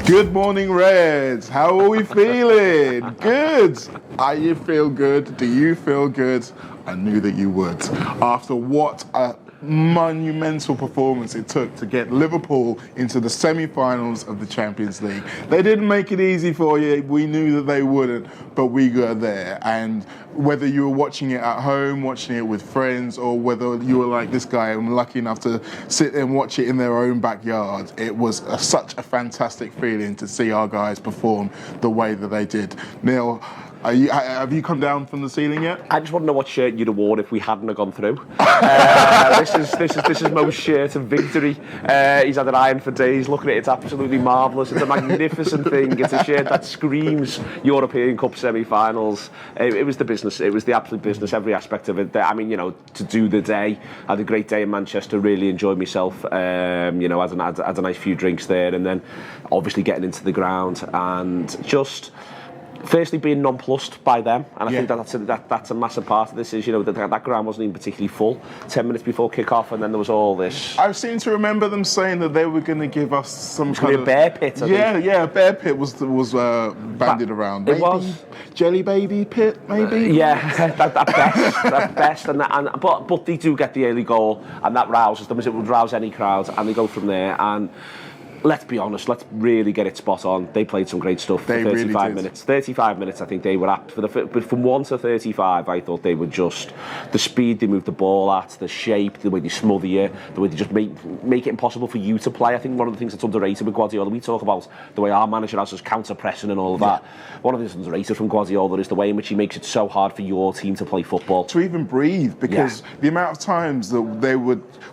Good morning, Reds. How are we feeling? Good. You feel good? Do you feel good? I knew that you would. After what a monumental performance it took to get Liverpool into the semi-finals of the Champions League. They didn't make it easy for you. We knew that they wouldn't, but we got there. And whether you were watching it at home, watching it with friends, or whether you were like this guy and lucky enough to sit and watch it in their own backyard, it was such a fantastic feeling to see our guys perform the way that they did. Neil, have you come down from the ceiling yet? I just want to know what shirt you'd have worn if we hadn't have gone through. This is Mo's shirt of victory. He's had it ironed for days. Looking at it, it's absolutely marvellous. It's a magnificent thing. It's a shirt that screams European Cup semi-finals. It was the business. It was the absolute business. Every aspect of it. I mean, to do the day. I had a great day in Manchester. Really enjoyed myself. Had a nice few drinks there, and then obviously getting into the ground and just. Firstly, being nonplussed by them, and I think that's a massive part of this. Is that ground wasn't even particularly full 10 minutes before kick-off, and then there was all this. I seem to remember them saying that they were going to give us some kind of a bear pit. I think. A bear pit was bandied around. Maybe, it was jelly baby pit, maybe. At best, but they do get the early goal, and that rouses them as it would rouse any crowd, and they go from there. And let's be honest, let's really get it spot on. They played some great stuff for 35 minutes. 35 minutes, I think they were at. But from 1 to 35, I thought they were just the speed they moved the ball at, the shape, the way they smother you, the way they just make it impossible for you to play. I think one of the things that's underrated with Guardiola, we talk about the way our manager has us counter-pressing and all of that. One of the things underrated from Guardiola is the way in which he makes it so hard for your team to play football. To even breathe, because the amount of times that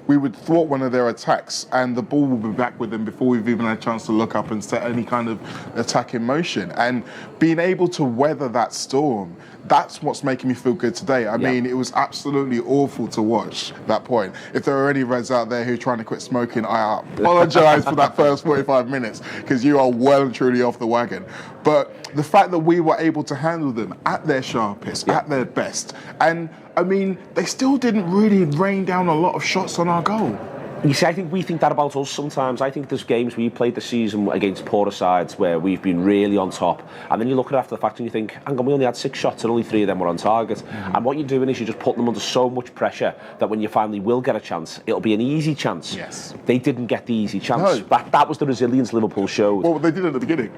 we would thwart one of their attacks and the ball would be back with them before we've even had a chance to look up and set any kind of attack in motion. And being able to weather that storm, that's what's making me feel good today. I mean, it was absolutely awful to watch that point. If there are any Reds out there who are trying to quit smoking, I apologise for that first 45 minutes, because you are well and truly off the wagon. But the fact that we were able to handle them at their sharpest, at their best, and I mean, they still didn't really rain down a lot of shots on our goal. You see, I think we think that about us sometimes. I think there's games we played this season against poorer sides where we've been really on top, and then you look at it after the fact and you think, hang on, we only had 6 shots and only 3 of them were on target. And what you're doing is you're just putting them under so much pressure that when you finally will get a chance, it'll be an easy chance. Yes. They didn't get the easy chance. No. That was the resilience Liverpool showed. Well, they did it at the beginning.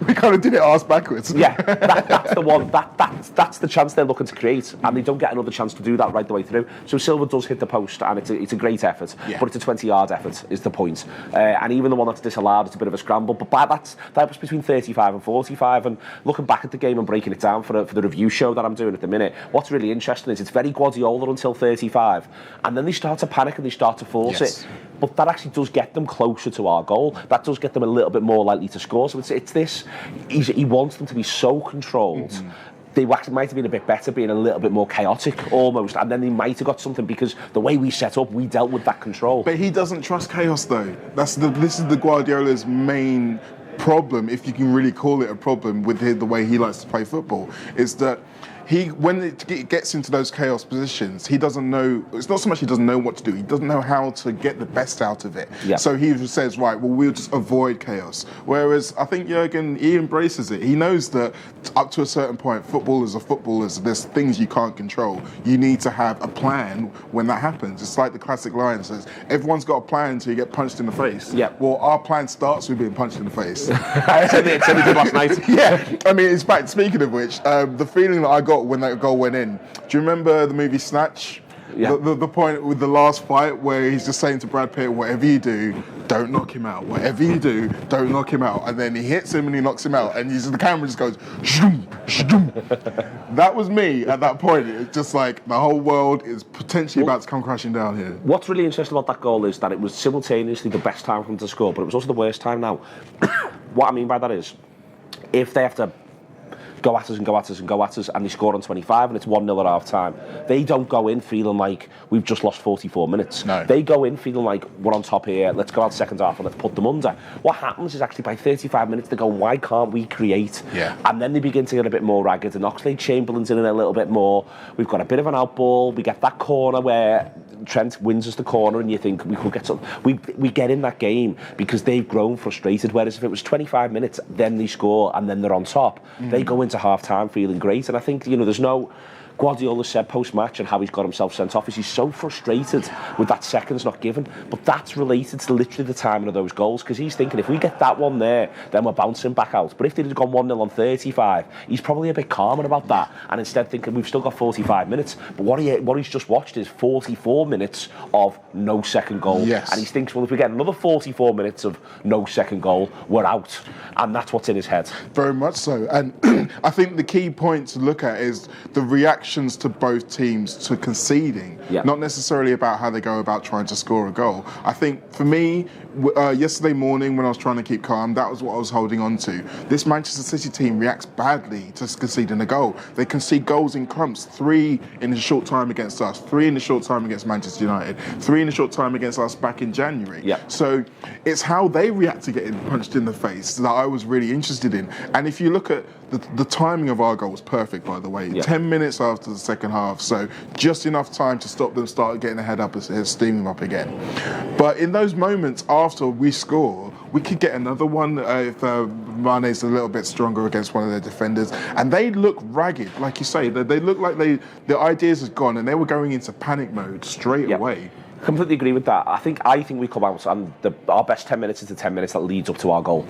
We kind of did it arse backwards. Yeah, that's the one. That's the chance they're looking to create, and they don't get another chance to do that right the way through. So Silva does hit the post, and it's a great effort, but it's a 20-yard effort is the point. And even the one that's disallowed, it's a bit of a scramble. But that was between 35 and 45. And looking back at the game and breaking it down for the review show that I'm doing at the minute, what's really interesting is it's very Guardiola until 35, and then they start to panic and they start to force it. But that actually does get them closer to our goal. That does get them a little bit more likely to score. So it's this. He wants them to be so controlled. They might have been a bit better, being a little bit more chaotic almost, and then they might have got something because the way we set up, we dealt with that control. But he doesn't trust chaos, though. This is the Guardiola's main problem, if you can really call it a problem, with the way he likes to play football, is that when it gets into those chaos positions, he doesn't know. It's not so much he doesn't know what to do. He doesn't know how to get the best out of it. Yeah. So he just says, right, well, we'll just avoid chaos. Whereas I think Jurgen, he embraces it. He knows that up to a certain point, footballers are footballers. There's things you can't control. You need to have a plan when that happens. It's like the classic line says, everyone's got a plan until you get punched in the face. Yeah. Well, our plan starts with being punched in the face. Certainly did last night. Yeah. I mean, in fact, speaking of which, the feeling that I got when that goal went in. Do you remember the movie Snatch? Yeah. The point with the last fight where he's just saying to Brad Pitt, whatever you do, don't knock him out. Whatever you do, don't knock him out. And then he hits him and he knocks him out. And the camera just goes, shdoom, shdoom. That was me at that point. It's just like the whole world is potentially about to come crashing down here. What's really interesting about that goal is that it was simultaneously the best time for him to score, but it was also the worst time now. What I mean by that is, if they have to go at us and go at us and go at us, and they score on 25 and it's 1-0 at half time. They don't go in feeling like we've just lost 44 minutes. No. They go in feeling like we're on top here, let's go out second half and let's put them under. What happens is actually by 35 minutes they're going, why can't we create? Yeah. And then they begin to get a bit more ragged, and Oxlade-Chamberlain's in a little bit more. We've got a bit of an out ball, we get that corner where Trent wins us the corner and you think we could get something. We get in that game because they've grown frustrated, whereas if it was 25 minutes then they score and then they're on top, they go into half time feeling great. And I think, there's no... Guardiola said post-match and how he's got himself sent off is he's so frustrated with that seconds not given, but that's related to literally the timing of those goals, because he's thinking if we get that one there then we're bouncing back out. But if they'd have gone 1-0 on 35, he's probably a bit calmer about that, and instead thinking we've still got 45 minutes. But what he's just watched is 44 minutes of no second goal. Yes. And he thinks, well, if we get another 44 minutes of no second goal, we're out. And that's what's in his head. Very much so. And I think the key point to look at is the reactions to both teams to conceding, not necessarily about how they go about trying to score a goal. I think for me, yesterday morning when I was trying to keep calm, that was what I was holding on to. This Manchester City team reacts badly to conceding a goal. They concede goals in clumps, 3 in a short time against us, 3 in a short time against Manchester United, 3 in a short time against us back in January. So it's how they react to getting punched in the face that I was really interested in. And if you look at the timing of our goal was perfect, by the way. 10 minutes after the second half, so just enough time to stop them start getting their head up and steaming them up again. But in those moments after we score, we could get another one if Mane's a little bit stronger against one of their defenders, and they look ragged, like you say. They look like the ideas has gone, and they were going into panic mode straight away. Completely agree with that. I think we come out and our best 10 minutes is the 10 minutes that leads up to our goal.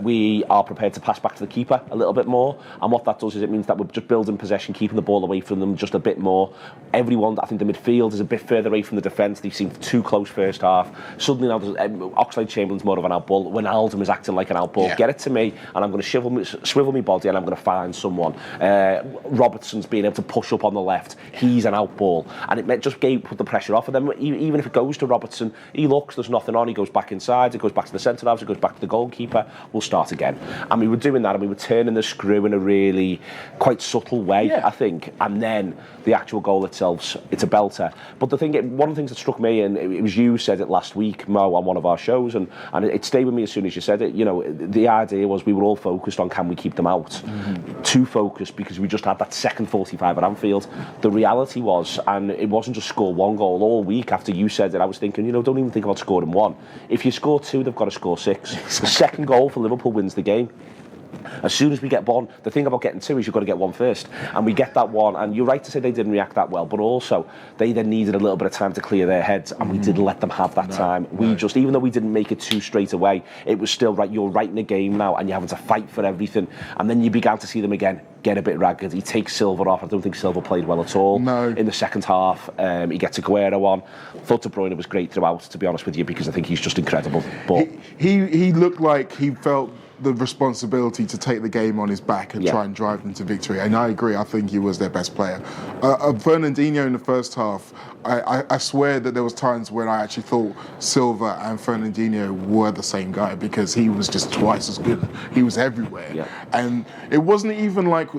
We are prepared to pass back to the keeper a little bit more, and what that does is it means that we're just building possession, keeping the ball away from them just a bit more. Everyone, I think the midfield is a bit further away from the defence. They've seemed too close first half. Suddenly now Oxlade-Chamberlain's more of an outball. Wijnaldum is acting like an outball. Get it to me and I'm going to swivel my body and I'm going to find someone. Robertson's being able to push up on the left. He's an outball, and it just put the pressure off of them. Even if it goes to Robertson, he looks, there's nothing on, he goes back inside, it goes back to the centre-halves, it goes back to the goalkeeper, we'll start again. And we were doing that, and we were turning the screw in a really quite subtle way, I think. And then the actual goal itself, it's a belter. But one of the things that struck me, and it was you said it last week, Mo, on one of our shows, and it stayed with me as soon as you said it, the idea was we were all focused on can we keep them out. Too focused because we just had that second 45 at Anfield. The reality was, and it wasn't just score one goal all week. After you said it, I was thinking, don't even think about scoring one. If you score 2, they've got to score 6. The second goal for Liverpool wins the game. As soon as we get one, the thing about getting 2 is you've got to get one first. And we get that one, and you're right to say they didn't react that well, but also they then needed a little bit of time to clear their heads, and we didn't let them have that time. We just, even though we didn't make it 2 straight away, it was still right, you're right in the game now, and you're having to fight for everything. And then you began to see them again get a bit ragged. He takes Silva off. I don't think Silva played well at all in the second half. He gets Aguero on. Thought De Bruyne was great throughout, to be honest with you, because I think he's just incredible. But he looked like he felt the responsibility to take the game on his back and try and drive them to victory. And I agree, I think he was their best player. Fernandinho in the first half, I swear that there was times when I actually thought Silva and Fernandinho were the same guy, because he was just twice as good. He was everywhere. And it wasn't even like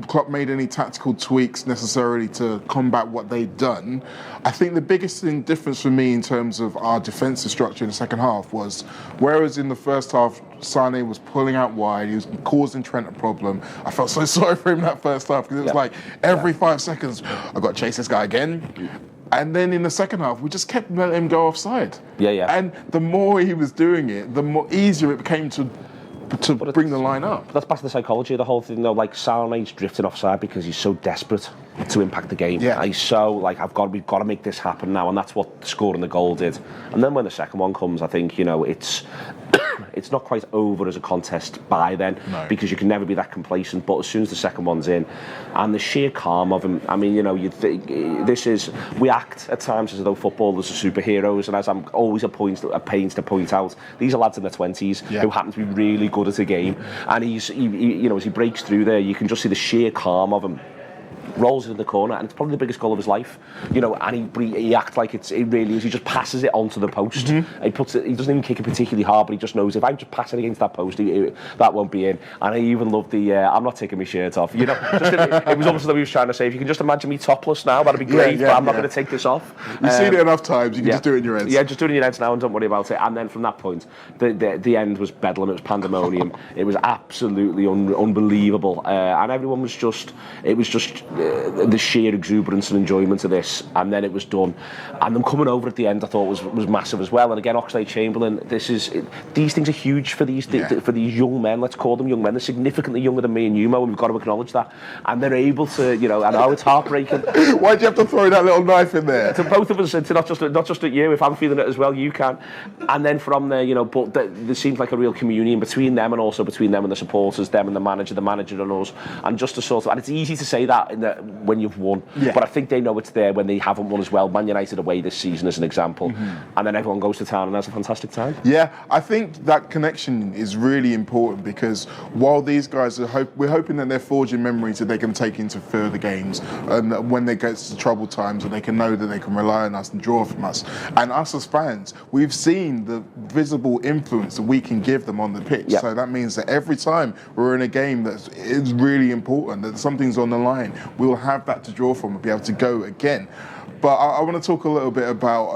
Klopp made any tactical tweaks necessarily to combat what they'd done. I think the biggest difference for me in terms of our defensive structure in the second half was, whereas in the first half Sane was pulling out wide, he was causing Trent a problem. I felt so sorry for him that first half, because it was like every 5 seconds, I've got to chase this guy again. And then in the second half, we just kept letting him go offside. And the more he was doing it, the more easier it became to bring the line up. That's back to the psychology of the whole thing, though. Like, Sane's drifting offside because he's so desperate to impact the game. He's so like, we've got to make this happen now, and that's what scoring the goal did. And then when the second one comes, I think it's not quite over as a contest by then, because you can never be that complacent. But as soon as the second one's in, and the sheer calm of him, I mean, you'd think we act at times as though footballers are superheroes, and as I'm always at pains to point out, these are lads in their 20s who happen to be really good at a game, and he as he breaks through there, you can just see the sheer calm of him. rolls it in the corner, and it's probably the biggest goal of his life. And he acts like it really is. He just passes it onto the post. He puts it. He doesn't even kick it particularly hard, but he just knows if I just pass it against that post, that won't be in. And I even love the I'm not taking my shirt off. It was almost like he was trying to say, if you can just imagine me topless now, that'd be great. But I'm not going to take this off. You've seen it enough times. You can just do it in your head. Yeah, just do it in your head now and don't worry about it. And then from that point, the end was bedlam. It was pandemonium. It was absolutely unbelievable, and everyone was just. It was just the sheer exuberance and enjoyment of this. And then it was done. And them coming over at the end, I thought was massive as well. And again, Oxlade-Chamberlain. These things are huge for these young men. Let's call them young men. They're significantly younger than me and you, Mo, and we've got to acknowledge that. And they're able to, I know it's heartbreaking. Why'd you have to throw that little knife in there? To both of us, to not just at you. If I'm feeling it as well, you can. And then from there, but there seems like a real communion between them, and also between them and the supporters, them and the manager and us. And just to sort of, and it's easy to say that when you've won, but I think they know it's there when they haven't won as well. Man United away this season as an example, and then everyone goes to town and has a fantastic time. Yeah, I think that connection is really important, because while these guys we're hoping that they're forging memories that they can take into further games, and when they get to troubled times, and they can know that they can rely on us and draw from us. And us as fans, we've seen the visible influence that we can give them on the pitch. Yep. So that means that every time we're in a game that is really important, that something's on the line, we'll have that to draw from and be able to go again. But I want to talk a little bit about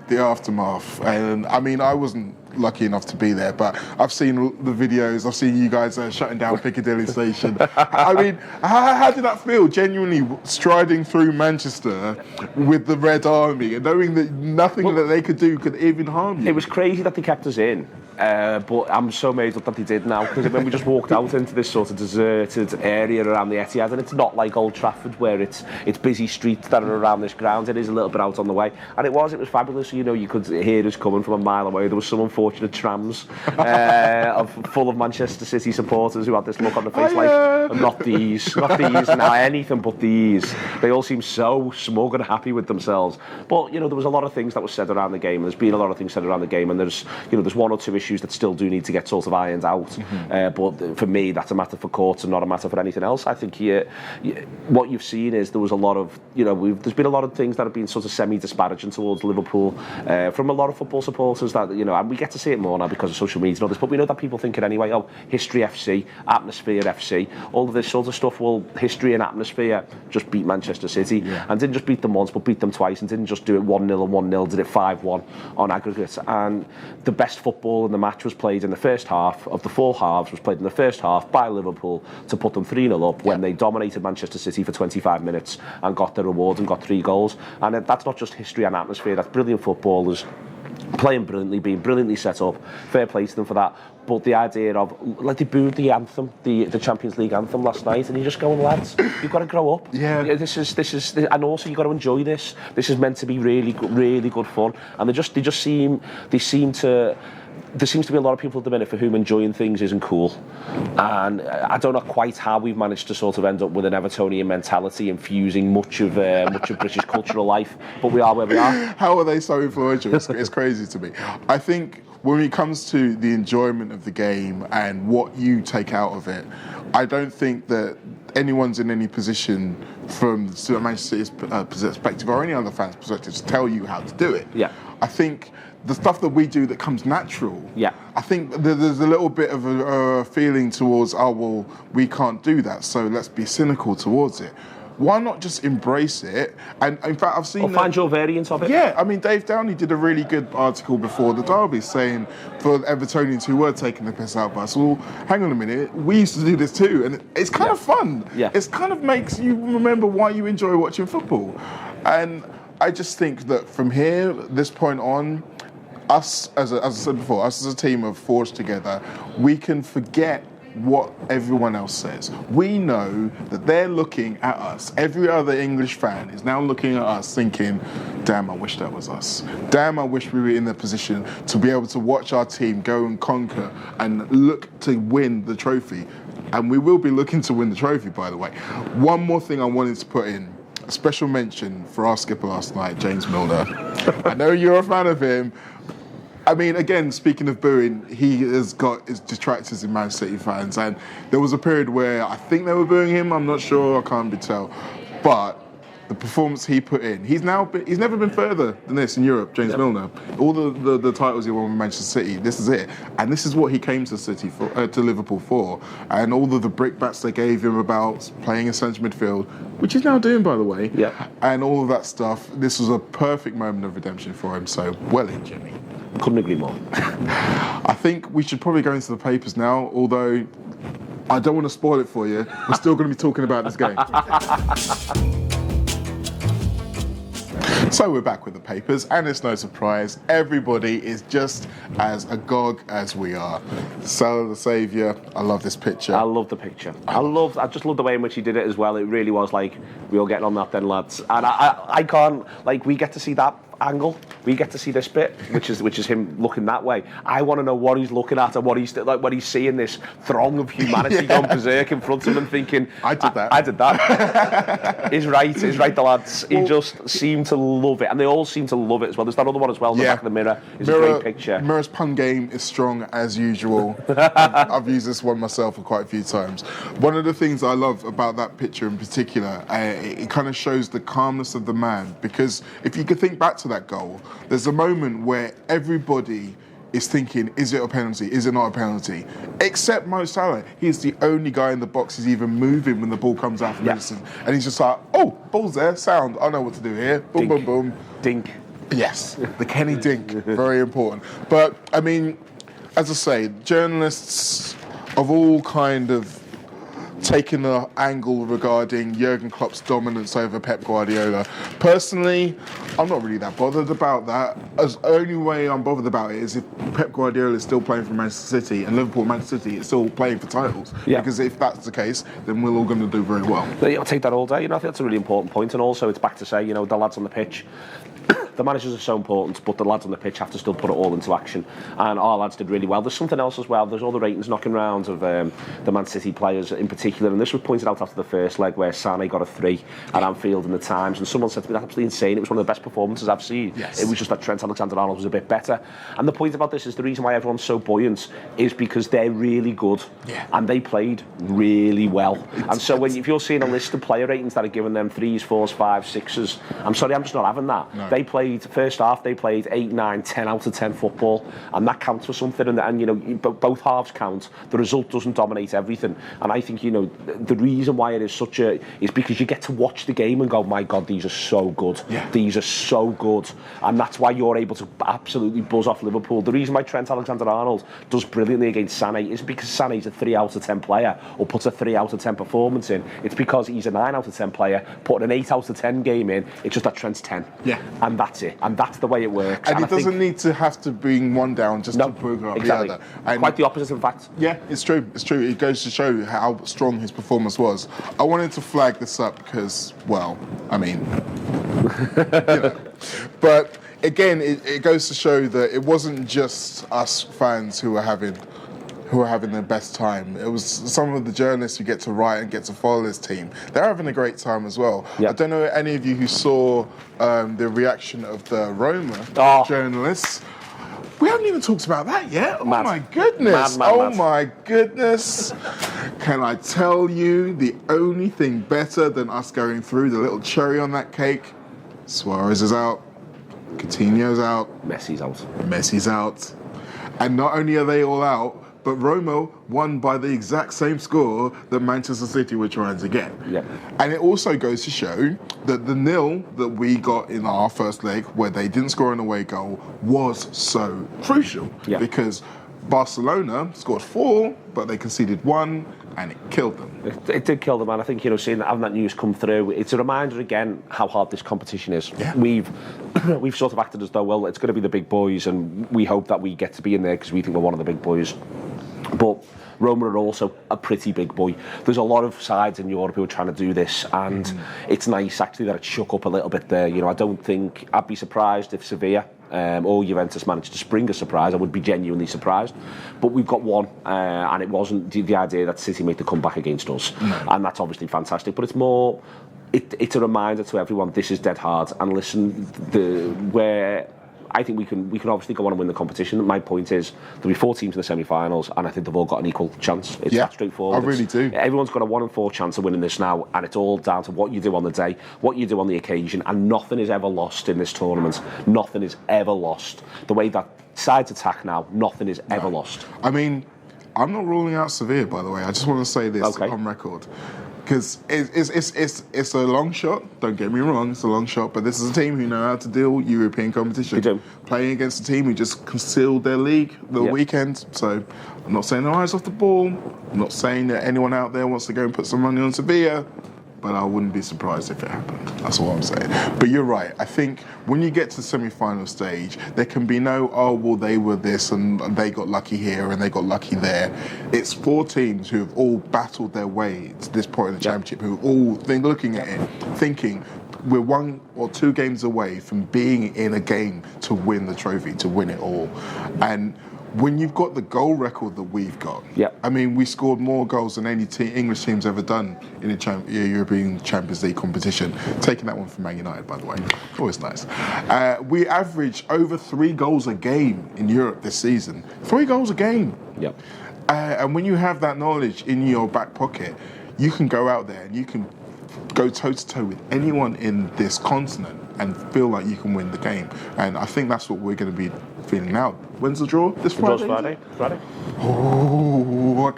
the aftermath. And I mean, I wasn't lucky enough to be there, but I've seen the videos. I've seen you guys shutting down Piccadilly Station. I mean, how did that feel? Genuinely striding through Manchester with the Red Army and knowing that nothing that they could do could even harm you. It was crazy that they kept us in. But I'm so made up that they did now, because when we just walked out into this sort of deserted area around the Etihad, and it's not like Old Trafford where it's busy streets that are around this ground. It is a little bit out on the way, and it was fabulous. You could hear us coming from a mile away. There was some unfortunate trams full of Manchester City supporters who had this look on their face not these now, anything but these. They all seem so smug and happy with themselves. But there was a lot of things that was said around the game. There's been a lot of things said around the game, and there's one or two issues that still do need to get sort of ironed out. But for me, that's a matter for courts and not a matter for anything else. I think what you've seen is there was a lot of, there's been a lot of things that have been sort of semi-disparaging towards Liverpool from a lot of football supporters that, and we get to see it more now because of social media and all this, but we know that people think it anyway. Oh, history FC, atmosphere FC, all of this sort of stuff. Well, history and atmosphere just beat Manchester City and didn't just beat them once, but beat them twice, and didn't just do it 1-0 and 1-0, did it 5-1 on aggregate. And the best football in the match was played in the first half of the 4 halves, was played in the first half by Liverpool to put them 3-0 up when they dominated Manchester City for 25 minutes and got their reward and got 3 goals. And that's not just history and atmosphere, that's brilliant footballers playing brilliantly, being brilliantly set up. Fair play to them for that. But the idea of, they booed the anthem, the Champions League anthem last night, and you're just going, lads, you've got to grow up. Yeah. This is, and also you've got to enjoy this. This is meant to be really good fun. And there seems to be a lot of people at the minute for whom enjoying things isn't cool, and I don't know quite how we've managed to sort of end up with an Evertonian mentality infusing much of British cultural life, but we are where we are. How are they so influential? It's crazy to me. I think when it comes to the enjoyment of the game and what you take out of it, I don't think that anyone's in any position from Manchester City's perspective or any other fan's perspective to tell you how to do it. Yeah. I think the stuff that we do that comes natural, yeah. I think there's a little bit of a feeling towards, we can't do that, so let's be cynical towards it. Why not just embrace it? And in fact, I've seen... Or find your variant of it. Yeah, I mean, Dave Downey did a really good article before the derby saying, for Evertonians who were taking the piss out of us, well, hang on a minute, we used to do this too, and it's kind of fun. Yeah. It kind of makes you remember why you enjoy watching football. And I just think that from here, this point on, us, as I said before, us as a team have forged together, we can forget what everyone else says. We know that they're looking at us. Every other English fan is now looking at us thinking, damn, I wish that was us. Damn, I wish we were in the position to be able to watch our team go and conquer and look to win the trophy. And we will be looking to win the trophy, by the way. One more thing I wanted to put in. A special mention for our skipper last night, James Milner. I know you're a fan of him. I mean, again, speaking of booing, he has got his detractors in Man City fans, and there was a period where I think they were booing him. I'm not sure. I can't be tell. But the performance he put in, he's never been further than this in Europe, James Milner. All the titles he won with Manchester City, this is it. And this is what he came to to Liverpool for. And all of the brickbats they gave him about playing in central midfield, which he's now doing, by the way. Yeah. And all of that stuff, this was a perfect moment of redemption for him. So, well in, Jimmy. Couldn't agree more. I think we should probably go into the papers now, although I don't want to spoil it for you. We're still going to be talking about this game. So we're back with the papers, and it's no surprise, everybody is just as agog as we are. Salah the Saviour, I love this picture. I love the picture. I just love the way in which he did it as well. It really was like, we all getting on that then, lads. And I can't, like, we get to see that angle, we get to see this bit, which is him looking that way. I want to know what he's looking at and what he's like when he's seeing this throng of humanity going berserk in front of him, thinking, I did that. He's right, the lads. He just seemed to love it, and they all seem to love it as well. There's that other one as well in the back of the mirror. It's a great picture. Mirror's pun game is strong as usual. I've used this one myself for quite a few times. One of the things I love about that picture in particular, it kind of shows the calmness of the man, because if you could think back to that goal, there's a moment where everybody is thinking, is it a penalty? Is it not a penalty? Except Mo Salah. He's the only guy in the box who's even moving when the ball comes out from Edison. And he's just like, oh, ball's there, sound. I know what to do here. Boom, Dink. boom, boom. Dink. Yes, the Kenny Dink. Very important. But, I mean, as I say, journalists of all kind of taking the angle regarding Jurgen Klopp's dominance over Pep Guardiola. Personally, I'm not really that bothered about that. The only way I'm bothered about it is if Pep Guardiola is still playing for Manchester City and Liverpool and Manchester City is still playing for titles. Yeah. Because if that's the case, then we're all going to do very well. I'll take that all day. I think that's a really important point. And also, it's back to say, the lads on the pitch, the managers are so important, but the lads on the pitch have to still put it all into action. And our lads did really well. There's something else as well. There's all the ratings knocking round of the Man City players in particular. And this was pointed out after the first leg where Sané got a 3 at Anfield in the Times. And someone said to me, that's absolutely insane. It was one of the best performances I've seen. Yes. It was just that Trent Alexander-Arnold was a bit better. And the point about this is the reason why everyone's so buoyant is because they're really good. Yeah. And they played really well. And so if you're seeing a list of player ratings that are giving them 3s, 4s, 5s, 6s, I'm sorry, I'm just not having that. No. They played, first half, they played 8, 9, 10 out of 10 football, and that counts for something. And both halves count. The result doesn't dominate everything. And I think the reason why it is is because you get to watch the game and go, my God, these are so good. Yeah. These are so good, and that's why you're able to absolutely buzz off Liverpool. The reason why Trent Alexander-Arnold does brilliantly against Sané is because Sané's a 3 out of 10 player, or puts a 3 out of 10 performance in. It's because he's a 9 out of 10 player, putting an 8 out of 10 game in. It's just that Trent's 10. Yeah. And that's it. And that's the way it works. And it doesn't need to have to bring one down just to bring up the other. And quite the opposite, in fact. Yeah, it's true. It's true. It goes to show how strong his performance was. I wanted to flag this up because, well, I mean, But again, it goes to show that it wasn't just us fans who were having their best time. It was some of the journalists who get to write and get to follow this team. They're having a great time as well. Yep. I don't know any of you who saw the reaction of the Roma journalists. We haven't even talked about that yet. Mad. Oh my goodness. Mad. My goodness. Can I tell you the only thing better than us going through, the little cherry on that cake? Suarez is out. Coutinho's out. Messi's out. And not only are they all out, but Roma won by the exact same score that Manchester City were trying to get. Yeah. And it also goes to show that the 0 that we got in our first leg, where they didn't score an away goal, was so crucial. Yeah. Because Barcelona scored 4, but they conceded 1, and it killed them. It did kill them, and I think, seeing having that news come through, it's a reminder again how hard this competition is. Yeah. We've sort of acted as though, well, it's going to be the big boys, and we hope that we get to be in there because we think we're one of the big boys. But Roma are also a pretty big boy. There's a lot of sides in Europe who are trying to do this, and it's nice actually that it shook up a little bit there. I don't think I'd be surprised if Sevilla or Juventus managed to spring a surprise. I would be genuinely surprised. But we've got one, and it wasn't the idea that City made the comeback against us, and that's obviously fantastic. But it's more, it's a reminder to everyone, this is dead hard. And listen, where I think we can obviously go on and win the competition. My point is there'll be 4 teams in the semi-finals, and I think they've all got an equal chance. It's that straightforward. I really do. Everyone's got a 1 in 4 chance of winning this now, and it's all down to what you do on the day, what you do on the occasion, and nothing is ever lost in this tournament. Nothing is ever lost. The way that sides attack now, nothing is ever lost. I mean, I'm not ruling out Sevilla, by the way. I just want to say this on record. Because it's a long shot, don't get me wrong, it's a long shot, but this is a team who know how to deal European competition. They do. Playing against a team who just concealed their league the weekend. So I'm not saying their eyes off the ball. I'm not saying that anyone out there wants to go and put some money on Sevilla, but I wouldn't be surprised if it happened. That's all I'm saying. But you're right. I think when you get to the semi-final stage, there can be no, oh, well, they were this and they got lucky here and they got lucky there. It's 4 teams who have all battled their way to this point in the championship, who are all looking at it, thinking we're 1 or 2 games away from being in a game to win the trophy, to win it all. And when you've got the goal record that we've got, I mean, we scored more goals than any English team's ever done in a European Champions League competition. Taking that one from Man United, by the way. Always nice. We average over 3 goals a game in Europe this season. 3 goals a game. Yep. And when you have that knowledge in your back pocket, you can go out there and you can go toe-to-toe with anyone in this continent and feel like you can win the game. And I think that's what we're going to be feeling now. When's the draw? This Friday? Friday. Oh,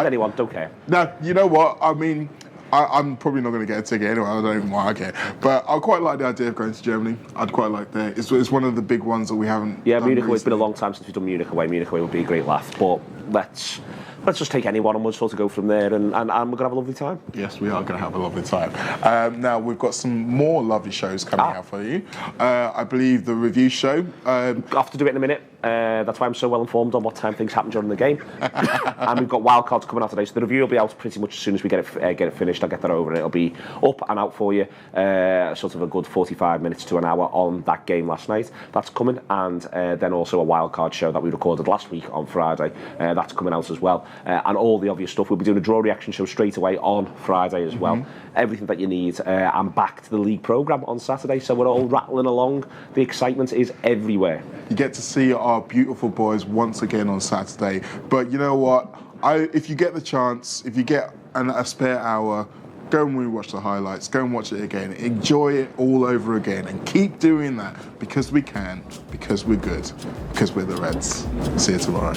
anyone, don't care. No, you know what? I mean, I'm probably not going to get a ticket anyway. I don't even why I care. But I quite like the idea of going to Germany. I'd quite like that. It's one of the big ones that we haven't done Munich away. recently. It's been a long time since we've done Munich away. Munich away would be a great laugh. But let's just take anyone and we'll sort of go from there and we're going to have a lovely time. Yes, we are going to have a lovely time. Now, we've got some more lovely shows coming out for you. I believe the review show. I'll have to do it in a minute. That's why I'm so well informed on what time things happen during the game. And we've got wildcards coming out today, so the review will be out pretty much as soon as we get it finished. I'll get that over and it'll be up and out for you. Sort of a good 45 minutes to an hour on that game last night. That's coming, and then also a wildcard show that we recorded last week on Friday. That's coming out as well. And all the obvious stuff. We'll be doing a draw reaction show straight away on Friday as well. Everything that you need. And back to the league programme on Saturday, so we're all rattling along. The excitement is everywhere. You get to see our beautiful boys once again on Saturday. But you know what? If you get the chance, if you get a spare hour, go and rewatch the highlights, go and watch it again, enjoy it all over again, and keep doing that because we can, because we're good, because we're the Reds. See you tomorrow.